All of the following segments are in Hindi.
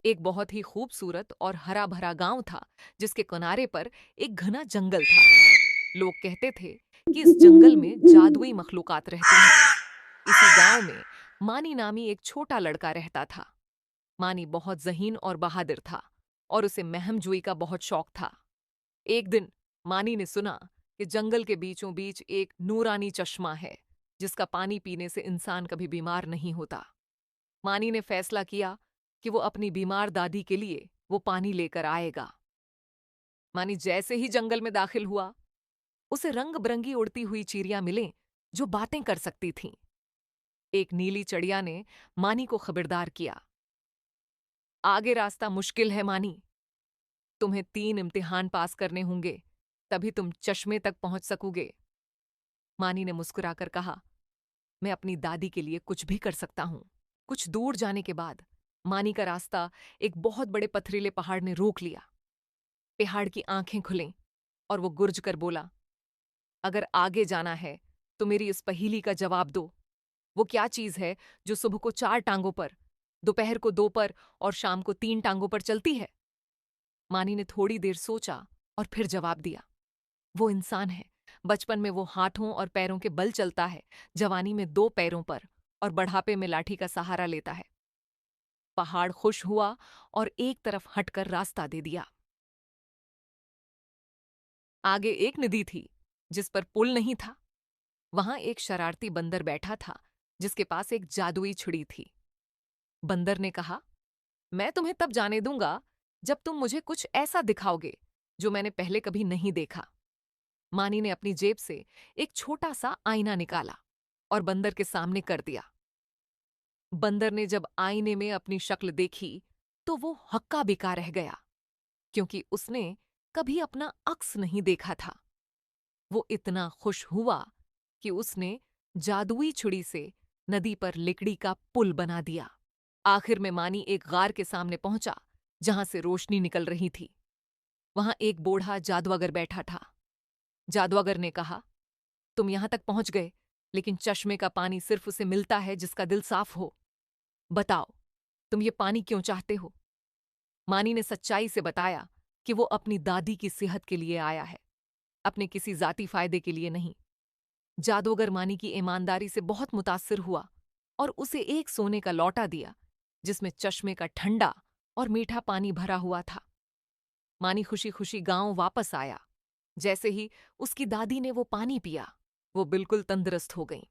एक बहुत ही खूबसूरत और हरा भरा गांव था जिसके किनारे पर एक घना जंगल था। लोग कहते थे कि इस जंगल में जादुई मखलूकात रहती हैं। इसी गांव में मानी नामी एक छोटा लड़का रहता था। मानी बहुत ज़हीन और बहादुर था और उसे महमजोई का बहुत शौक था। एक दिन मानी ने सुना कि जंगल के बीचों बीच एक नूरानी चश्मा है जिसका पानी पीने से इंसान कभी बीमार नहीं होता। मानी ने फैसला किया कि वो अपनी बीमार दादी के लिए वो पानी लेकर आएगा। मानी जैसे ही जंगल में दाखिल हुआ, उसे रंग बिरंगी उड़ती हुई चिड़ियां मिलीं जो बातें कर सकती थीं। एक नीली चिड़िया ने मानी को खबरदार किया, आगे रास्ता मुश्किल है मानी, तुम्हें 3 इम्तिहान पास करने होंगे, तभी तुम चश्मे तक पहुंच सकोगे। मानी ने मुस्कुराकर कहा, मैं अपनी दादी के लिए कुछ भी कर सकता हूं। कुछ दूर जाने के बाद मानी का रास्ता एक बहुत बड़े पथरीले पहाड़ ने रोक लिया। पहाड़ की आंखें खुलीं और वो गुर्ज कर बोला, अगर आगे जाना है तो मेरी इस पहेली का जवाब दो। वो क्या चीज है जो सुबह को 4 टांगों पर, दोपहर को 2 पर और शाम को 3 टांगों पर चलती है? मानी ने थोड़ी देर सोचा और फिर जवाब दिया, वो इंसान है। बचपन में वो हाथों और पैरों के बल चलता है, जवानी में 2 पैरों पर और बुढ़ापे में लाठी का सहारा लेता है। पहाड़ खुश हुआ और एक तरफ हटकर रास्ता दे दिया। आगे एक नदी थी जिस पर पुल नहीं था। वहां एक शरारती बंदर बैठा था जिसके पास एक जादुई छुरी थी। बंदर ने कहा, मैं तुम्हें तब जाने दूंगा जब तुम मुझे कुछ ऐसा दिखाओगे जो मैंने पहले कभी नहीं देखा। मानी ने अपनी जेब से एक छोटा सा आईना निकाला और बंदर के सामने कर दिया। बंदर ने जब आईने में अपनी शक्ल देखी तो वो हक्का बिका रह गया, क्योंकि उसने कभी अपना अक्स नहीं देखा था। वो इतना खुश हुआ कि उसने जादुई छुरी से नदी पर लकड़ी का पुल बना दिया। आखिर में मानी एक गार के सामने पहुंचा जहां से रोशनी निकल रही थी। वहां एक बूढ़ा जादूगर बैठा था। जादूगर ने कहा, तुम यहां तक पहुंच गए, लेकिन चश्मे का पानी सिर्फ उसे मिलता है जिसका दिल साफ हो। बताओ, तुम ये पानी क्यों चाहते हो? मानी ने सच्चाई से बताया कि वो अपनी दादी की सेहत के लिए आया है, अपने किसी जाती फायदे के लिए नहीं। जादूगर मानी की ईमानदारी से बहुत मुतासिर हुआ और उसे एक सोने का लौटा दिया जिसमें चश्मे का ठंडा और मीठा पानी भरा हुआ था। मानी खुशी खुशी गांव वापस आया। जैसे ही उसकी दादी ने वो पानी पिया, वो बिल्कुल तंदुरुस्त हो गई।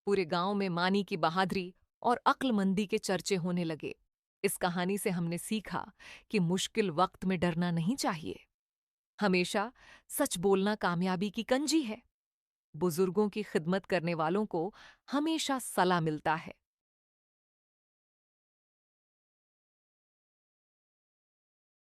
पूरे गांव में मानी की बहादुरी और अक्लमंदी के चर्चे होने लगे। इस कहानी से हमने सीखा कि मुश्किल वक्त में डरना नहीं चाहिए। हमेशा सच बोलना कामयाबी की कंजी है। बुजुर्गों की खिदमत करने वालों को हमेशा सलाह मिलता है।